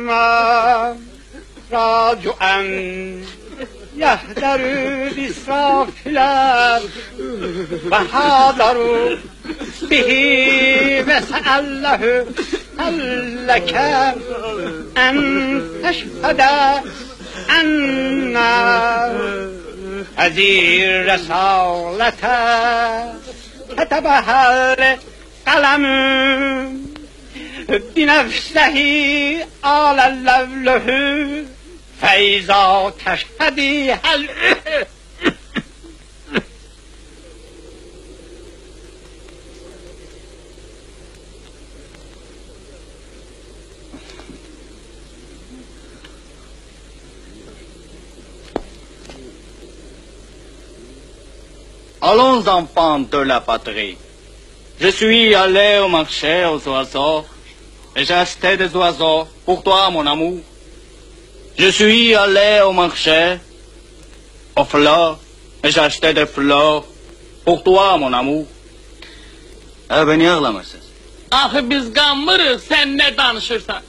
أما راجعا يهدر بإسرافلا وحاضروا به وسأله هل لك أن تشهد أن هذه الرسالة كتبها القلم بنفسه على اللوح فإذا تشهدي هل Allons enfants de la patrie. Je suis allé au marché aux oiseaux et j'ai acheté des oiseaux pour toi mon amour. Je suis allé au marché aux fleurs et j'ai acheté des fleurs pour toi mon amour. Beni ağlamırsınız. Axı biz qanmırıq, sən nə danışırsan?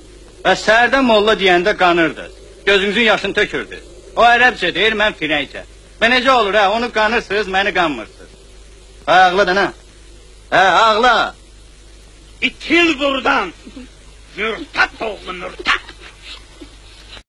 Sərdə molla deyəndə qanırdınız. Gözünüzün yaşını tökürdünüz. O ərəbcə deyir, mən firəncə. Və necə olur ha, onu qanırsınız, məni qanmırsınız. Ağla da nə? Ağla. İtil buradan. Mürtat oğlu mürtat.